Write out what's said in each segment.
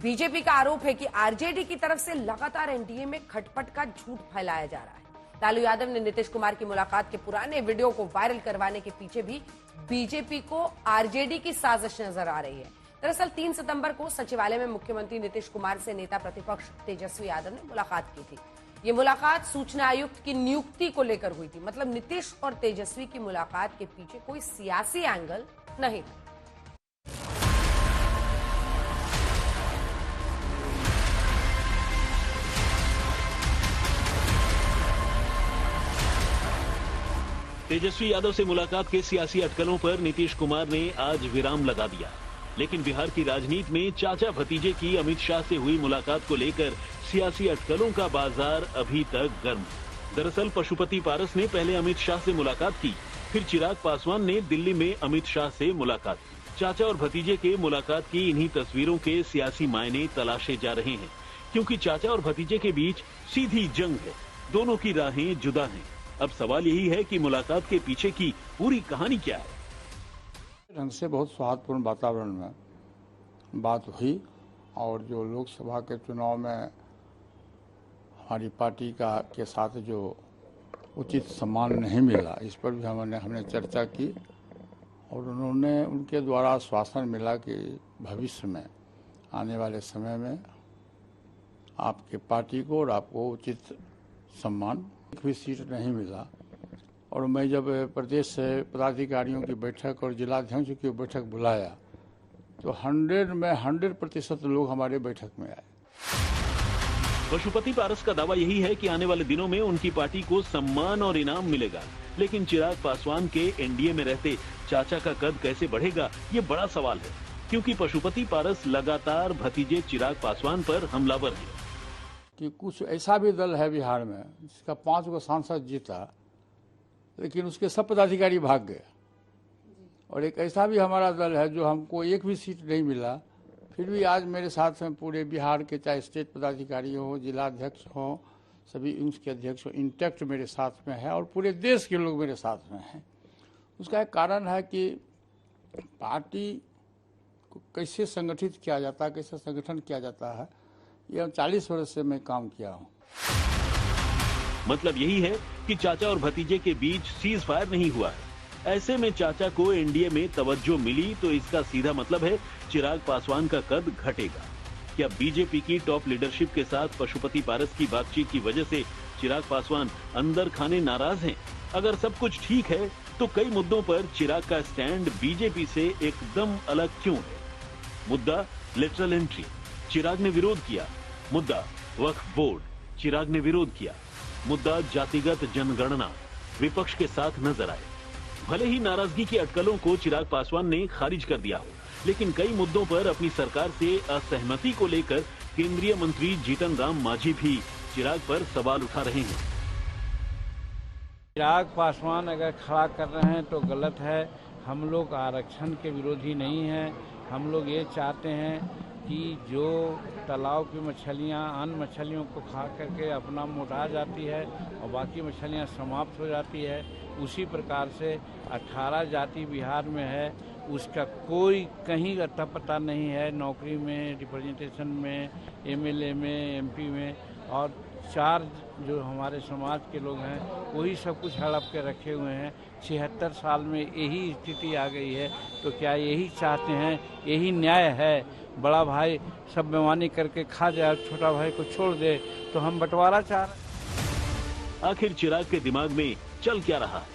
BJP का आरोप है कि आरजेडी की तरफ से लगातार एनडीए में खटपट का झूठ फैलाया जा रहा है। लालू यादव ने नीतीश कुमार की मुलाकात के पुराने वीडियो को वायरल करवाने के पीछे भी बीजेपी को आरजेडी की साजिश नजर आ रही है। दरअसल 3 सितंबर को सचिवालय में मुख्यमंत्री नीतीश कुमार से नेता प्रतिपक्ष तेजस्वी यादव ने मुलाकात की थी। ये मुलाकात सूचना आयुक्त की नियुक्ति को लेकर हुई थी। मतलब नीतीश और तेजस्वी की मुलाकात के पीछे कोई सियासी एंगल नहीं था। तेजस्वी यादव से मुलाकात के सियासी अटकलों पर नीतीश कुमार ने आज विराम लगा दिया। लेकिन बिहार की राजनीति में चाचा भतीजे की अमित शाह से हुई मुलाकात को लेकर सियासी अटकलों का बाजार अभी तक गर्म है। दरअसल पशुपति पारस ने पहले अमित शाह से मुलाकात की, फिर चिराग पासवान ने दिल्ली में अमित शाह से मुलाकात की। चाचा और भतीजे के मुलाकात की इन्हीं तस्वीरों के सियासी मायने तलाशे जा रहे हैं, क्योंकि चाचा और भतीजे के बीच सीधी जंग है। दोनों की राहें जुदा हैं। अब सवाल यही है कि मुलाकात के पीछे की पूरी कहानी क्या है। ढंग से बहुत सौहार्दपूर्ण वातावरण में बात हुई और जो लोकसभा के चुनाव में हमारी पार्टी के साथ जो उचित सम्मान नहीं मिला, इस पर भी हमने चर्चा की और उनके द्वारा आश्वासन मिला कि भविष्य में आने वाले समय में आपके पार्टी को और आपको उचित सम्मान, एक भी सीट नहीं मिला। और मैं जब प्रदेश से पदाधिकारियों की बैठक और जिलाध्यक्षों की बैठक बुलाया तो 100% लोग हमारे बैठक में आए। पशुपति पारस का दावा यही है कि आने वाले दिनों में उनकी पार्टी को सम्मान और इनाम मिलेगा। लेकिन चिराग पासवान के एनडीए में रहते चाचा का कद कैसे बढ़ेगा, ये बड़ा सवाल है, क्योंकि पशुपति पारस लगातार भतीजे चिराग पासवान पर हमलावर है। कि कुछ ऐसा भी दल है बिहार में जिसका 5 गो सांसद जीता, लेकिन उसके सब पदाधिकारी भाग गए। और एक ऐसा भी हमारा दल है जो हमको एक भी सीट नहीं मिला, फिर भी आज मेरे साथ में पूरे बिहार के चाहे स्टेट पदाधिकारी हो, जिलाध्यक्ष हो, सभी उसके अध्यक्ष हो, इंटैक्ट मेरे साथ में है और पूरे देश के लोग मेरे साथ में हैं। उसका एक कारण है कि पार्टी को कैसे संगठित किया जाता है, कैसे संगठन किया जाता है, ये 40 वर्ष से मैं काम किया हूँ। मतलब यही है कि चाचा और भतीजे के बीच सीज फायर नहीं हुआ है। ऐसे में चाचा को एनडीए में तवज्जो मिली तो इसका सीधा मतलब है चिराग पासवान का कद घटेगा। क्या बीजेपी की टॉप लीडरशिप के साथ पशुपति पारस की बातचीत की वजह से चिराग पासवान अंदर खाने नाराज हैं? अगर सब कुछ ठीक है तो कई मुद्दों पर चिराग का स्टैंड बीजेपी से एकदम अलग क्यों है? मुद्दा लेटरल एंट्री, चिराग ने विरोध किया। मुद्दा वक्फ बोर्ड, चिराग ने विरोध किया। मुद्दा जातिगत जनगणना, विपक्ष के साथ नजर आए। भले ही नाराजगी की अटकलों को चिराग पासवान ने खारिज कर दिया हो, लेकिन कई मुद्दों पर अपनी सरकार से असहमति को लेकर केंद्रीय मंत्री जीतन राम मांझी भी चिराग पर सवाल उठा रहे हैं। चिराग पासवान अगर खड़ा कर रहे हैं तो गलत है। हम लोग आरक्षण के विरोधी नहीं हैं। हम लोग ये चाहते हैं कि जो तालाब की मछलियाँ अन्य मछलियों को खा करके अपना मोटा जाती है और बाकी मछलियाँ समाप्त हो जाती है, उसी प्रकार से 18 जाति बिहार में है, उसका कोई कहीं अता पता नहीं है। नौकरी में, रिप्रेजेंटेशन में, एमएलए में, एमपी में, और 4 जो हमारे समाज के लोग हैं वही सब कुछ हड़प के रखे हुए हैं। 76 साल में यही स्थिति आ गई है, तो क्या यही चाहते हैं, यही न्याय है? बड़ा भाई सब बेईमानी करके खा जाए, छोटा भाई को छोड़ दे, तो हम बंटवारा चाह रहे हैं। आखिर चिराग के दिमाग में चल क्या रहा है?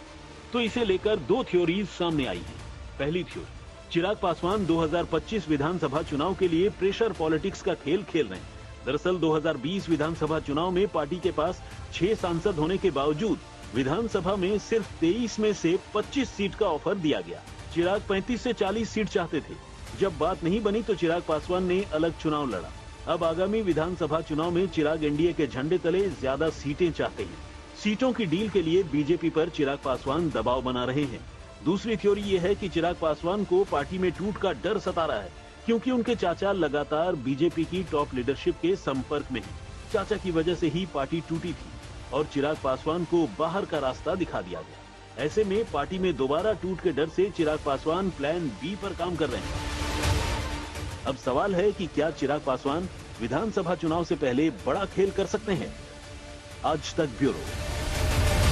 तो इसे लेकर 2 थ्योरीज सामने आई हैं। पहली थ्योरी, चिराग पासवान 2025 विधानसभा चुनाव के लिए प्रेशर पॉलिटिक्स का खेल खेल रहे हैं। दरअसल 2020 विधानसभा चुनाव में पार्टी के पास 6 सांसद होने के बावजूद विधानसभा में सिर्फ 23 में से 25 सीट का ऑफर दिया गया। चिराग 35 से 40 सीट चाहते थे। जब बात नहीं बनी तो चिराग पासवान ने अलग चुनाव लड़ा। अब आगामी विधानसभा चुनाव में चिराग एनडीए के झंडे तले ज्यादा सीटें चाहते हैं। सीटों की डील के लिए बीजेपी पर चिराग पासवान दबाव बना रहे हैं। दूसरी थ्योरी ये है कि चिराग पासवान को पार्टी में टूट का डर सता रहा है, क्योंकि उनके चाचा लगातार बीजेपी की टॉप लीडरशिप के संपर्क में हैं। चाचा की वजह से ही पार्टी टूटी थी और चिराग पासवान को बाहर का रास्ता दिखा दिया गया। ऐसे में पार्टी में दोबारा टूट के डर से चिराग पासवान प्लान बी पर काम कर रहे हैं। अब सवाल है कि क्या चिराग पासवान विधानसभा चुनाव से पहले बड़ा खेल कर सकते हैं? आज तक ब्यूरो।